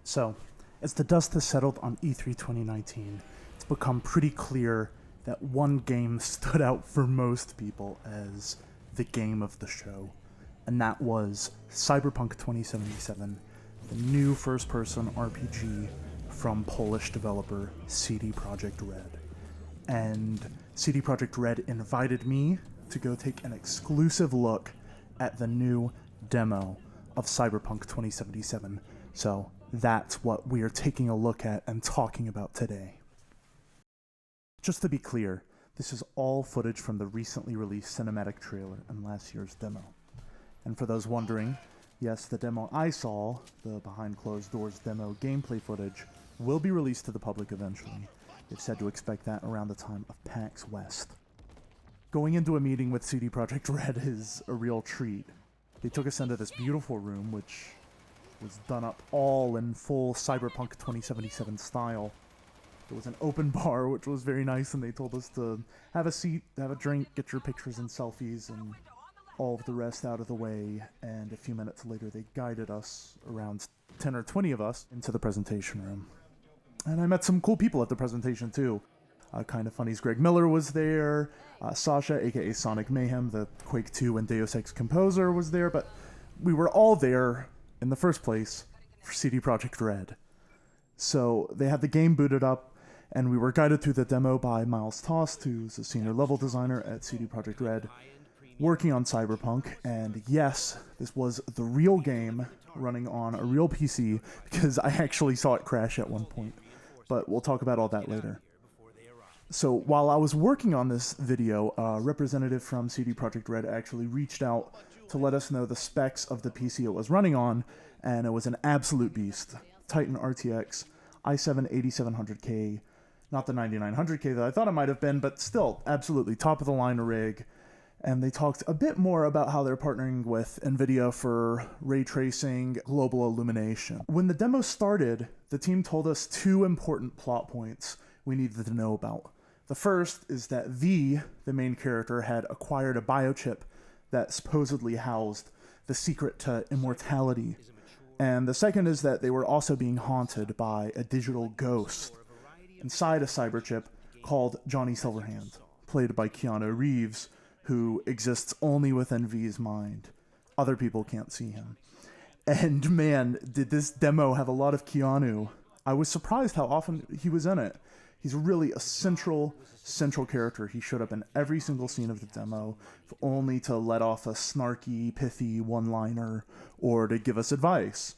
So, as the dust has settled on E3 2019, it's become pretty clear that one game stood out for most people as the game of the show, and that was Cyberpunk 2077, the new first-person RPG from Polish developer CD Projekt Red. And CD Projekt Red invited me to go take an exclusive look at the new demo of Cyberpunk 2077. So that's what we are taking a look at and talking about today. Just to be clear, this is all footage from the recently released cinematic trailer and last year's demo. And for those wondering, yes, the demo I saw, the behind closed doors demo gameplay footage, will be released to the public eventually. They've said to expect that around the time of PAX West. Going into a meeting with CD Projekt Red is a real treat. They took us into this beautiful room, which was done up all in full Cyberpunk 2077 style. There was an open bar, which was very nice, and they told us to have a seat, have a drink, get your pictures and selfies, and all of the rest out of the way. And a few minutes later, they guided us, around 10 or 20 of us, into the presentation room. And I met some cool people at the presentation, too. Kind of Funny's Greg Miller was there, Sasha, aka Sonic Mayhem, the Quake 2 and Deus Ex composer, was there, but we were all there, in the first place, for CD Projekt Red. So they had the game booted up, and we were guided through the demo by Miles Tost, who's a senior level designer at CD Projekt Red, working on Cyberpunk. And yes, this was the real game running on a real PC, because I actually saw it crash at one point. But we'll talk about all that later. So while I was working on this video, a representative from CD Projekt Red actually reached out to let us know the specs of the PC it was running on, and it was an absolute beast. Titan RTX, i7-8700K, not the 9900K that I thought it might have been, but still, absolutely top-of-the-line rig. And they talked a bit more about how they're partnering with NVIDIA for ray tracing, global illumination. When the demo started, the team told us two important plot points we needed to know about. The first is that V, the main character, had acquired a biochip that supposedly housed the secret to immortality. And the second is that they were also being haunted by a digital ghost inside a cyberchip called Johnny Silverhand, played by Keanu Reeves, who exists only within V's mind. Other people can't see him. And man, did this demo have a lot of Keanu. I was surprised how often he was in it. He's really a central character. He showed up in every single scene of the demo, if only to let off a snarky, pithy one-liner or to give us advice.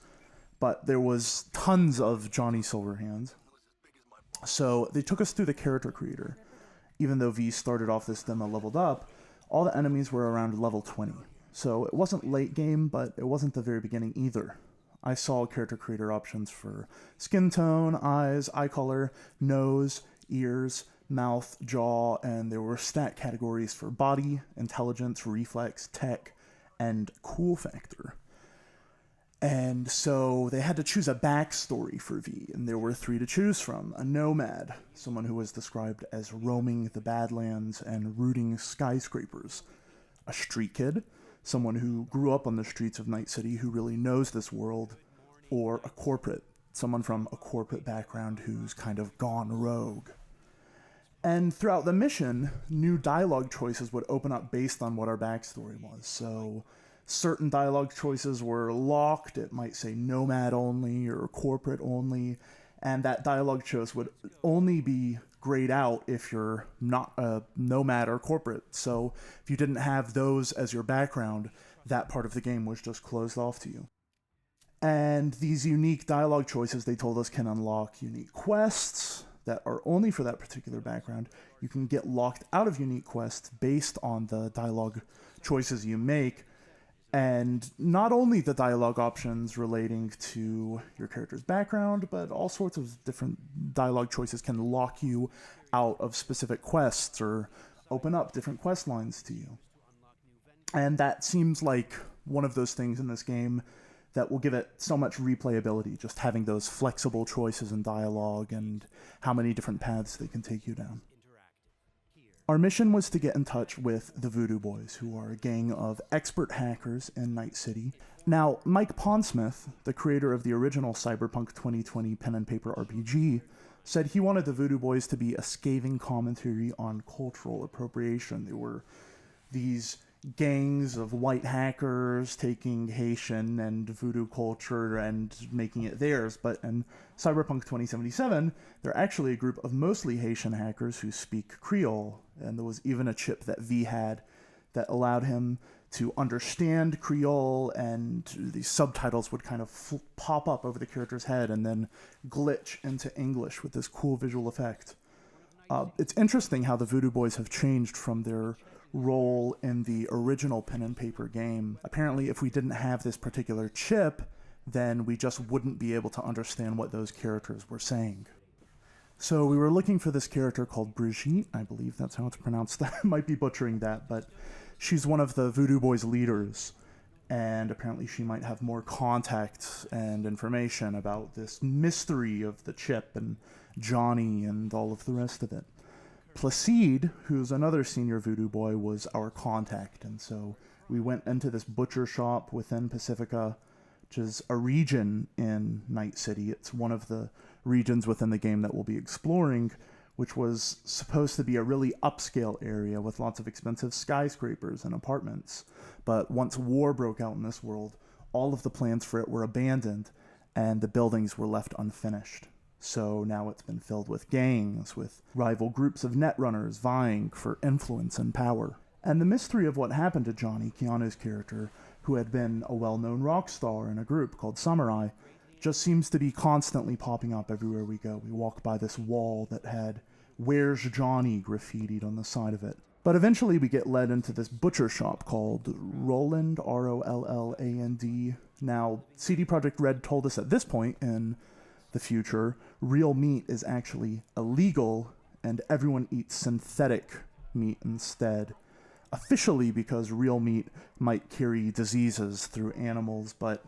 But there was tons of Johnny Silverhand. So they took us through the character creator. Even though V started off this demo leveled up, all the enemies were around level 20. So it wasn't late game, but it wasn't the very beginning either. I saw character creator options for skin tone, eyes, eye color, nose, ears, mouth, jaw, and there were stat categories for body, intelligence, reflex, tech, and cool factor. And so they had to choose a backstory for V, and there were three to choose from. A nomad, someone who was described as roaming the Badlands and rooting skyscrapers. A street kid, someone who grew up on the streets of Night City who really knows this world. Or a corporate, someone from a corporate background who's kind of gone rogue. And throughout the mission, new dialogue choices would open up based on what our backstory was. So certain dialogue choices were locked. It might say nomad only or corporate only. And that dialogue choice would only be grayed out if you're not a nomad or corporate. So if you didn't have those as your background, that part of the game was just closed off to you. And these unique dialogue choices, they told us, can unlock unique quests that are only for that particular background. You can get locked out of unique quests based on the dialogue choices you make. And not only the dialogue options relating to your character's background, but all sorts of different dialogue choices can lock you out of specific quests or open up different quest lines to you. And that seems like one of those things in this game that will give it so much replayability, just having those flexible choices in dialogue and how many different paths they can take you down. Our mission was to get in touch with the Voodoo Boys, who are a gang of expert hackers in Night City. Now, Mike Pondsmith, the creator of the original Cyberpunk 2020 pen and paper RPG, said he wanted the Voodoo Boys to be a scathing commentary on cultural appropriation. They were these gangs of white hackers taking Haitian and voodoo culture and making it theirs, but in Cyberpunk 2077, they're actually a group of mostly Haitian hackers who speak Creole, and there was even a chip that V had that allowed him to understand Creole, and these subtitles would kind of pop up over the character's head and then glitch into English with this cool visual effect. It's interesting how the Voodoo Boys have changed from their role in the original pen and paper game. Apparently, if we didn't have this particular chip, then we just wouldn't be able to understand what those characters were saying. So we were looking for this character called Brigitte, I believe that's how it's pronounced. I might be butchering that, but she's one of the Voodoo Boys' leaders, and apparently she might have more contacts and information about this mystery of the chip and Johnny and all of the rest of it. Placide, who's another senior Voodoo Boy, was our contact, and so we went into this butcher shop within Pacifica, which is a region in Night City. It's one of the regions within the game that we'll be exploring, which was supposed to be a really upscale area with lots of expensive skyscrapers and apartments. But once war broke out in this world, all of the plans for it were abandoned, and the buildings were left unfinished. So now it's been filled with gangs, with rival groups of netrunners vying for influence and power. And the mystery of what happened to Johnny, Keanu's character, who had been a well-known rock star in a group called Samurai, just seems to be constantly popping up everywhere we go. We walk by this wall that had "Where's Johnny" graffitied on the side of it. But eventually we get led into this butcher shop called Roland, Rolland. Now, CD Projekt Red told us at this point in the future, real meat is actually illegal and everyone eats synthetic meat instead. Officially, because real meat might carry diseases through animals, but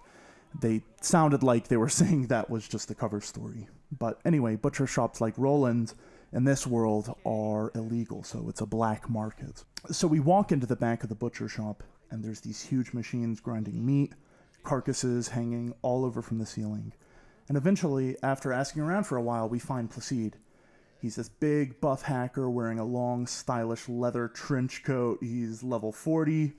they sounded like they were saying that was just the cover story. But anyway, butcher shops like Roland in this world are illegal, so it's a black market. So we walk into the back of the butcher shop, and there's these huge machines grinding meat, carcasses hanging all over from the ceiling. And eventually, after asking around for a while, we find Placide. He's this big, buff hacker wearing a long, stylish leather trench coat. He's level 40,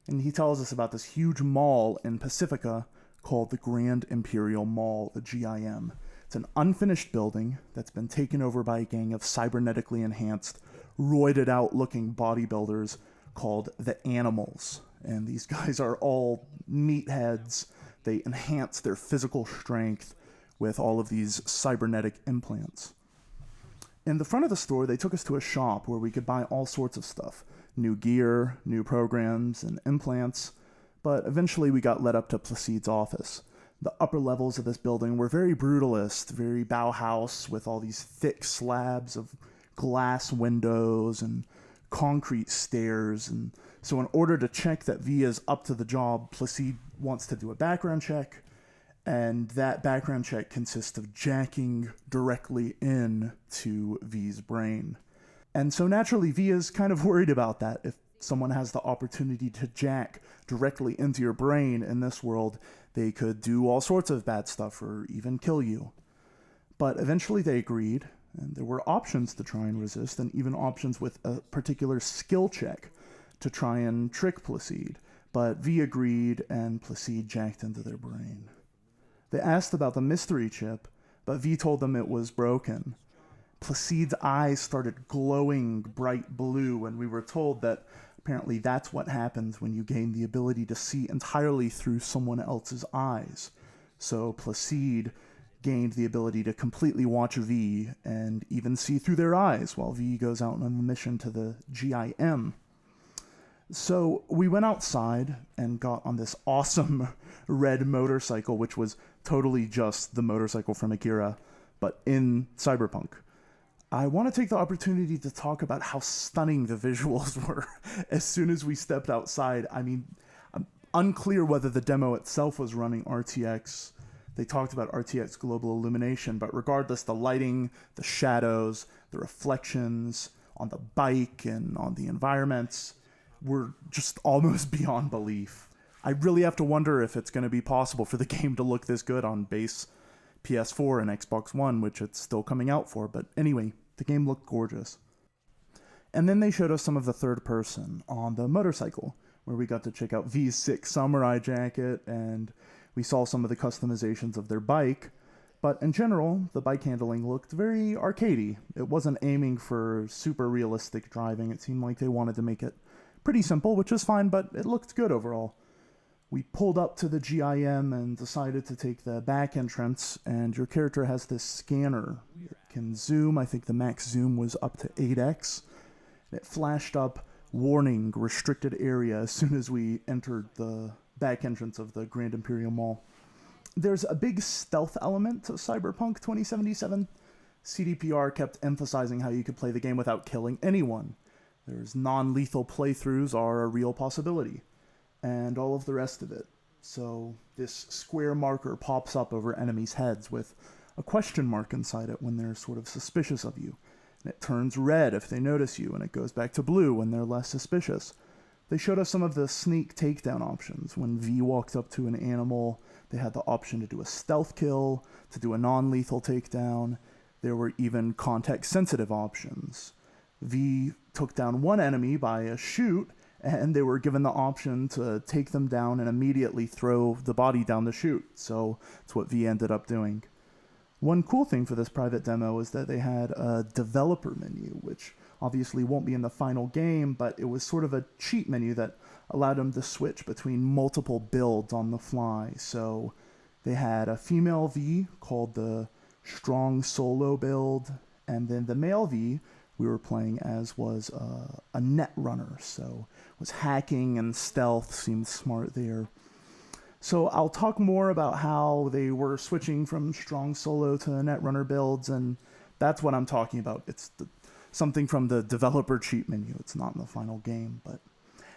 and he tells us about this huge mall in Pacifica called the Grand Imperial Mall, the GIM. It's an unfinished building that's been taken over by a gang of cybernetically enhanced, roided-out-looking bodybuilders called the Animals. And these guys are all meatheads. They enhance their physical strength with all of these cybernetic implants. In the front of the store, they took us to a shop where we could buy all sorts of stuff. New gear, new programs, and implants. But eventually we got led up to Placide's office. The upper levels of this building were very brutalist, very Bauhaus, with all these thick slabs of glass windows and concrete stairs. And so in order to check that V is up to the job, Placide wants to do a background check. And that background check consists of jacking directly in to V's brain. And so naturally, V is kind of worried about that. If someone has the opportunity to jack directly into your brain in this world, they could do all sorts of bad stuff or even kill you. But eventually they agreed, and there were options to try and resist, and even options with a particular skill check to try and trick Placide. But V agreed, and Placide jacked into their brain. They asked about the mystery chip, but V told them it was broken. Placide's eyes started glowing bright blue, and we were told that apparently that's what happens when you gain the ability to see entirely through someone else's eyes. So Placide gained the ability to completely watch V and even see through their eyes while V goes out on a mission to the GIM. So we went outside and got on this awesome red motorcycle, which was totally just the motorcycle from Akira, but in Cyberpunk. I want to take the opportunity to talk about how stunning the visuals were as soon as we stepped outside. I mean, I'm unclear whether the demo itself was running RTX. They talked about RTX global illumination, but regardless, the lighting, the shadows, the reflections, on the bike and on the environments were just almost beyond belief. I really have to wonder if it's going to be possible for the game to look this good on base PS4 and Xbox One, which it's still coming out for. But anyway, the game looked gorgeous. And then they showed us some of the third person on the motorcycle, where we got to check out V's sick samurai jacket, and we saw some of the customizations of their bike. But in general, the bike handling looked very arcadey. It wasn't aiming for super realistic driving. It seemed like they wanted to make it pretty simple, which is fine, but it looked good overall. We pulled up to the GIM and decided to take the back entrance, and your character has this scanner. It can zoom. I think the max zoom was up to 8x. It flashed up, warning, restricted area, as soon as we entered the back entrance of the Grand Imperial Mall. There's a big stealth element to Cyberpunk 2077. CDPR kept emphasizing how you could play the game without killing anyone. There's non-lethal playthroughs are a real possibility, and all of the rest of it. So this square marker pops up over enemies' heads with a question mark inside it when they're sort of suspicious of you. And it turns red if they notice you, and it goes back to blue when they're less suspicious. They showed us some of the sneak takedown options. When V walked up to an animal, they had the option to do a stealth kill, to do a non-lethal takedown. There were even context-sensitive options. V took down one enemy by a shoot, and they were given the option to take them down and immediately throw the body down the chute. So that's what V ended up doing. One cool thing for this private demo is that they had a developer menu, which obviously won't be in the final game, but it was sort of a cheat menu that allowed them to switch between multiple builds on the fly. So they had a female V called the Strong Solo build, and then the male V we were playing as was a net runner, so was hacking and stealth, seemed smart there. So I'll talk more about how they were switching from strong solo to netrunner builds, and that's what I'm talking about. It's something from the developer cheat menu. It's not in the final game, but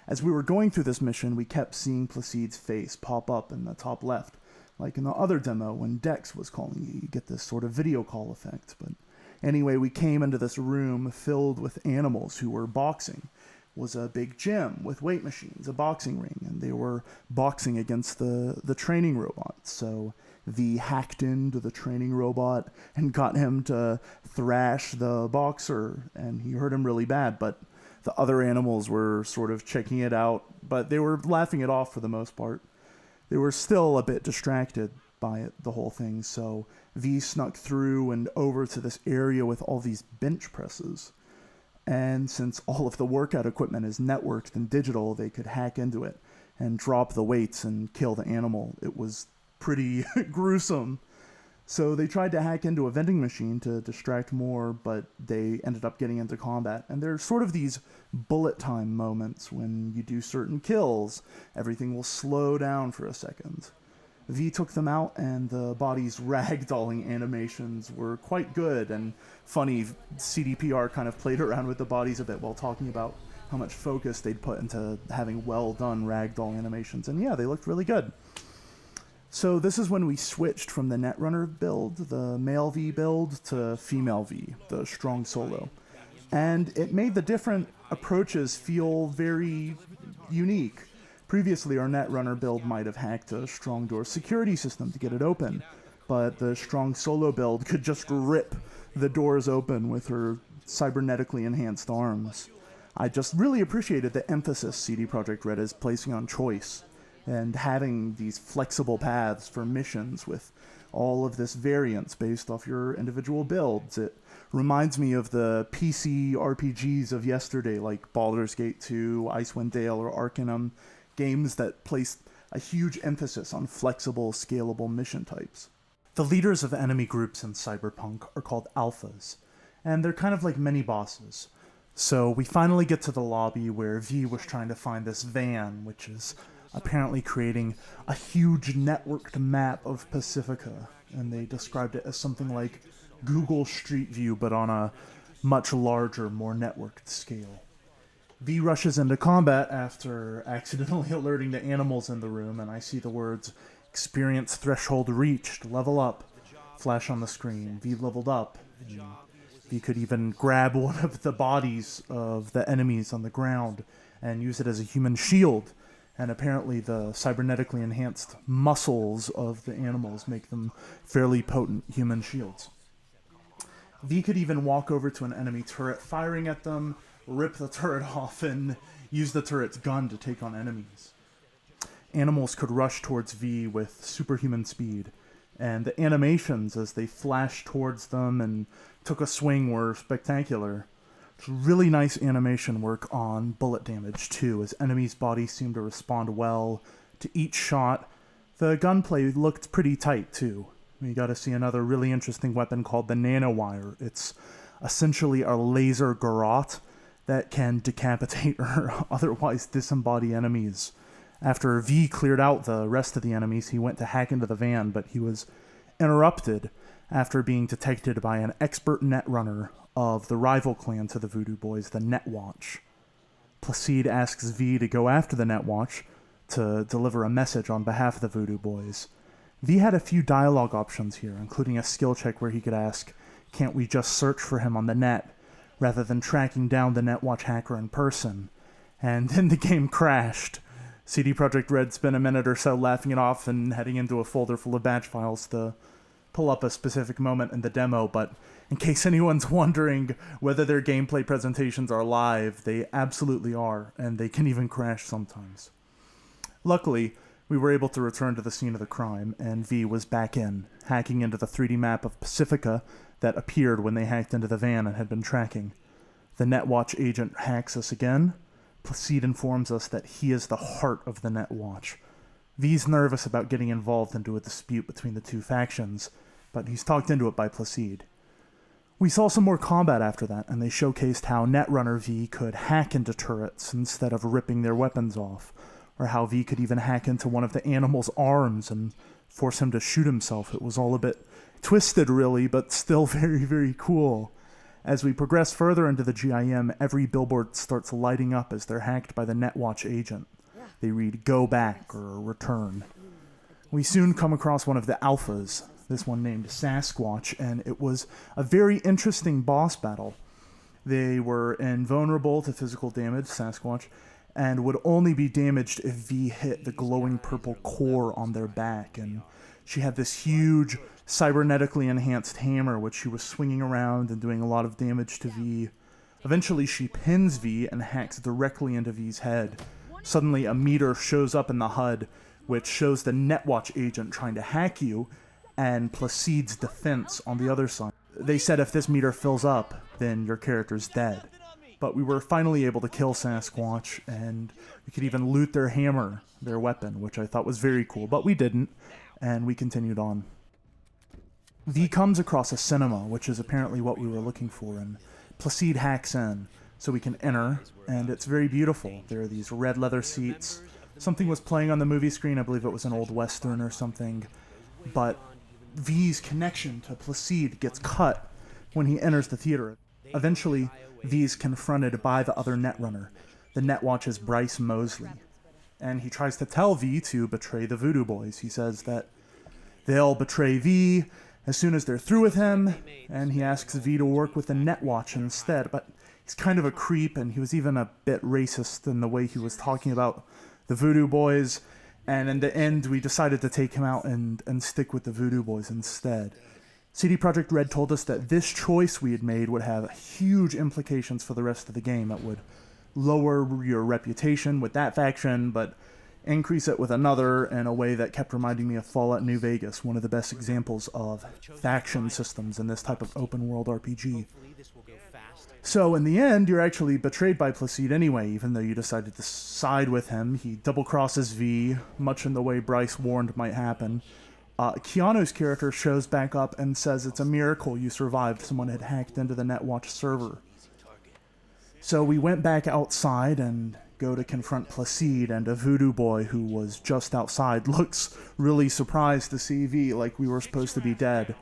as we were going through this mission, we kept seeing Placide's face pop up in the top left. Like in the other demo, when Dex was calling you, you get this sort of video call effect. But anyway, we came into this room filled with animals who were boxing. Was a big gym with weight machines, a boxing ring, and they were boxing against the training robot. So V hacked into the training robot and got him to thrash the boxer, and he hurt him really bad, but the other animals were sort of checking it out, but they were laughing it off for the most part. They were still a bit distracted by it, the whole thing, so V snuck through and over to this area with all these bench presses. And since all of the workout equipment is networked and digital, they could hack into it and drop the weights and kill the animal. It was pretty gruesome. So they tried to hack into a vending machine to distract more, but they ended up getting into combat. And there's sort of these bullet time moments when you do certain kills. Everything will slow down for a second. V took them out, and the body's ragdolling animations were quite good and funny. CDPR kind of played around with the bodies a bit while talking about how much focus they'd put into having well-done ragdoll animations, and yeah, they looked really good. So this is when we switched from the Netrunner build, the male V build, to female V, the strong solo. And it made the different approaches feel very unique. Previously, our Netrunner build might have hacked a strong door security system to get it open, but the strong solo build could just rip the doors open with her cybernetically enhanced arms. I just really appreciated the emphasis CD Projekt Red is placing on choice and having these flexible paths for missions with all of this variance based off your individual builds. It reminds me of the PC RPGs of yesterday, like Baldur's Gate 2, Icewind Dale, or Arcanum, games that placed a huge emphasis on flexible, scalable mission types. The leaders of enemy groups in Cyberpunk are called alphas, and they're kind of like mini-bosses. So we finally get to the lobby where V was trying to find this van, which is apparently creating a huge networked map of Pacifica, and they described it as something like Google Street View, but on a much larger, more networked scale. V rushes into combat after accidentally alerting the animals in the room, and I see the words, "Experience threshold reached, level up," flash on the screen. V leveled up, and You could even grab one of the bodies of the enemies on the ground and use it as a human shield. And apparently the cybernetically enhanced muscles of the animals make them fairly potent human shields. V could even walk over to an enemy turret, firing at them, rip the turret off, and use the turret's gun to take on enemies. Animals could rush towards V with superhuman speed, and the animations as they flashed towards them and took a swing were spectacular. Really nice animation work on bullet damage too, as enemies' bodies seemed to respond well to each shot. The gunplay looked pretty tight too. We got to see another really interesting weapon called the nanowire. It's essentially a laser garrote that can decapitate or otherwise disembody enemies. After V cleared out the rest of the enemies, he went to hack into the van, but he was interrupted after being detected by an expert netrunner of the rival clan to the Voodoo Boys, the Netwatch. Placide asks V to go after the Netwatch to deliver a message on behalf of the Voodoo Boys. V had a few dialogue options here, including a skill check where he could ask, "Can't we just search for him on the net, rather than tracking down the Netwatch hacker in person?" And then the game crashed. CD Projekt Red spent a minute or so laughing it off and heading into a folder full of batch files to pull up a specific moment in the demo, but in case anyone's wondering whether their gameplay presentations are live, they absolutely are, and they can even crash sometimes. Luckily, we were able to return to the scene of the crime, and V was back in, hacking into the 3D map of Pacifica that appeared when they hacked into the van and had been tracking. The Netwatch agent hacks us again. Placide informs us that he is the heart of the Netwatch. V's nervous about getting involved into a dispute between the two factions, but he's talked into it by Placide. We saw some more combat after that, and they showcased how Netrunner V could hack into turrets instead of ripping their weapons off, or how V could even hack into one of the animal's arms and force him to shoot himself. It was all a bit twisted, really, but still very, very cool. As we progress further into the GIM, every billboard starts lighting up as they're hacked by the Netwatch agent. They read, "Go back," or "Return." We soon come across one of the alphas, this one named Sasquatch, and it was a very interesting boss battle. They were invulnerable to physical damage, Sasquatch, and would only be damaged if V hit the glowing purple core on their back, and she had this huge cybernetically enhanced hammer which she was swinging around and doing a lot of damage to V. Eventually she pins V and hacks directly into V's head. Suddenly a meter shows up in the HUD which shows the Netwatch agent trying to hack you, and Placide's defense on the other side. They said if this meter fills up, then your character's dead. But we were finally able to kill Sasquatch, and we could even loot their hammer, their weapon, which I thought was very cool, but we didn't, and we continued on. V comes across a cinema, which is apparently what we were looking for, and Placide hacks in, so we can enter, and it's very beautiful. There are these red leather seats. Something was playing on the movie screen, I believe it was an old western or something, but V's connection to Placide gets cut when he enters the theater. Eventually, V's confronted by the other Netrunner, the Netwatch's Bryce Mosley, and he tries to tell V to betray the Voodoo Boys. He says that they'll betray V as soon as they're through with him, and he asks V to work with the Netwatch instead, but he's kind of a creep, and he was even a bit racist in the way he was talking about the Voodoo Boys, and in the end we decided to take him out and stick with the Voodoo Boys instead. CD Projekt Red told us that this choice we had made would have huge implications for the rest of the game. It would lower your reputation with that faction, but increase it with another in a way that kept reminding me of Fallout New Vegas, one of the best examples of faction systems in this type of open-world RPG. So in the end, you're actually betrayed by Placide anyway, even though you decided to side with him. He double-crosses V, much in the way Bryce warned might happen. Keanu's character shows back up and says it's a miracle you survived. Someone had hacked into the Netwatch server. So we went back outside and go to confront Placide, and a Voodoo Boy who was just outside looks really surprised to see V, like we were supposed to be dead.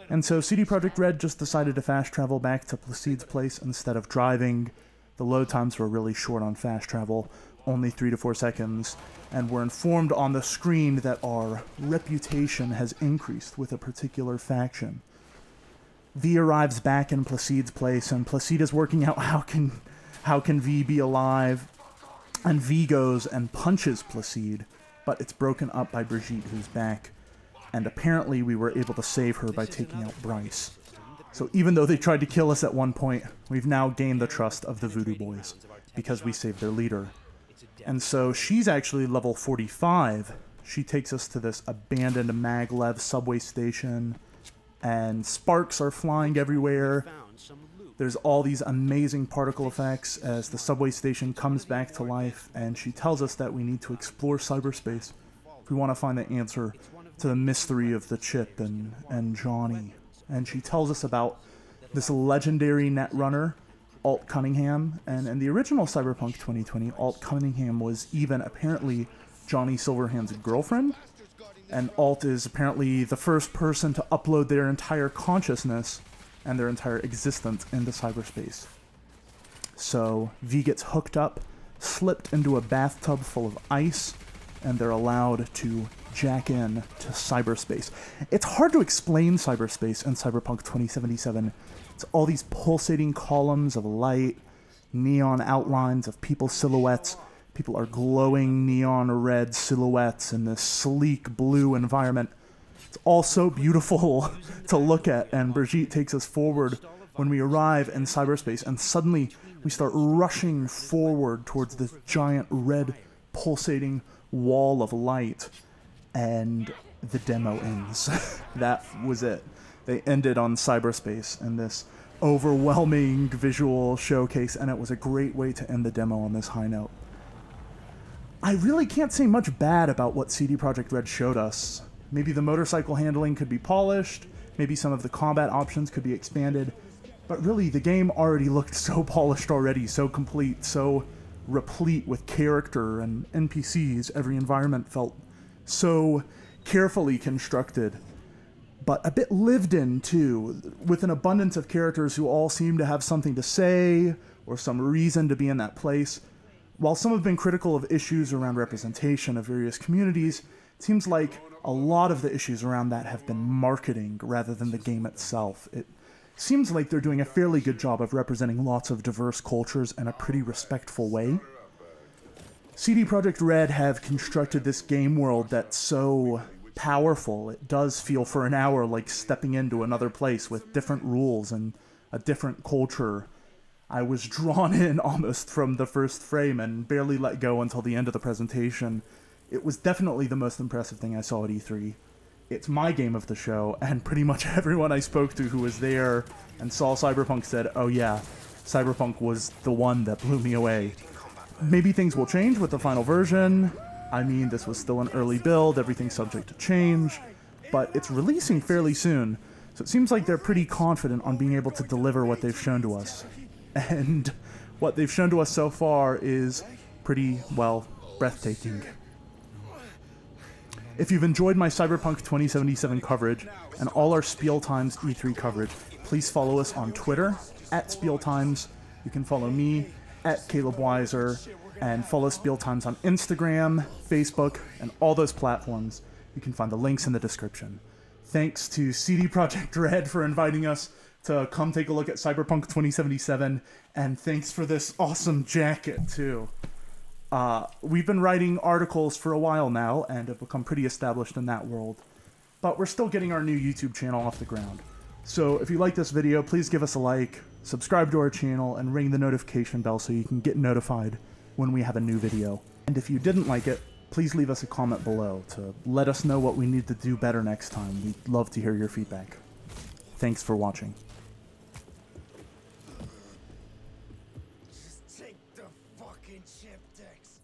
And so CD Projekt Red just decided to fast travel back to Placide's place instead of driving. The load times were really short on fast travel, only 3 to 4 seconds, and we're informed on the screen that our reputation has increased with a particular faction. V arrives back in Placide's place, and Placide is working out how can V be alive, and V goes and punches Placide, but it's broken up by Brigitte, who's back, and apparently we were able to save her by taking out Bryce. So even though they tried to kill us at one point, we've now gained the trust of the Voodoo Boys, because we saved their leader. And so she's actually level 45. She takes us to this abandoned maglev subway station, and sparks are flying everywhere. There's all these amazing particle effects as the subway station comes back to life, and she tells us that we need to explore cyberspace if we want to find the answer to the mystery of the chip and Johnny. And she tells us about this legendary netrunner, Alt Cunningham, and in the original Cyberpunk 2020, Alt Cunningham was even apparently Johnny Silverhand's girlfriend, and Alt is apparently the first person to upload their entire consciousness and their entire existence into cyberspace. So V gets hooked up, slipped into a bathtub full of ice, and they're allowed to jack in to cyberspace. It's hard to explain cyberspace in Cyberpunk 2077. It's all these pulsating columns of light, neon outlines of people's silhouettes. People are glowing neon red silhouettes in this sleek blue environment. It's all so beautiful to look at, and Brigitte takes us forward when we arrive in cyberspace, and suddenly we start rushing forward towards this giant red pulsating wall of light, and the demo ends. That was it. They ended on cyberspace in this overwhelming visual showcase, and it was a great way to end the demo on this high note. I really can't say much bad about what CD Projekt Red showed us. Maybe the motorcycle handling could be polished, maybe some of the combat options could be expanded, but really the game already looked so polished already, so complete, so replete with character and NPCs. Every environment felt so carefully constructed, but a bit lived in too, with an abundance of characters who all seem to have something to say or some reason to be in that place. While some have been critical of issues around representation of various communities, it seems like a lot of the issues around that have been marketing rather than the game itself. It seems like they're doing a fairly good job of representing lots of diverse cultures in a pretty respectful way. CD Projekt Red have constructed this game world that's so powerful. It does feel for an hour like stepping into another place with different rules and a different culture. I was drawn in almost from the first frame and barely let go until the end of the presentation. It was definitely the most impressive thing I saw at E3. It's my game of the show, and pretty much everyone I spoke to who was there and saw Cyberpunk said, oh yeah, Cyberpunk was the one that blew me away. Maybe things will change with the final version. I mean, this was still an early build, everything's subject to change, but it's releasing fairly soon, so it seems like they're pretty confident on being able to deliver what they've shown to us. And what they've shown to us so far is pretty, well, breathtaking. If you've enjoyed my Cyberpunk 2077 coverage and all our Spiel Times E3 coverage, please follow us on Twitter, @SpielTimes. You can follow me, @CalebWysor, and follow Spiel Times on Instagram, Facebook, and all those platforms. You can find the links in the description. Thanks to CD Projekt Red for inviting us to come take a look at Cyberpunk 2077, and thanks for this awesome jacket, too. We've been writing articles for a while now, and have become pretty established in that world, but we're still getting our new YouTube channel off the ground. So if you like this video, please give us a like, subscribe to our channel, and ring the notification bell so you can get notified when we have a new video. And if you didn't like it, please leave us a comment below to let us know what we need to do better next time. We'd love to hear your feedback. Thanks for watching. Just take the fucking chip, Dex.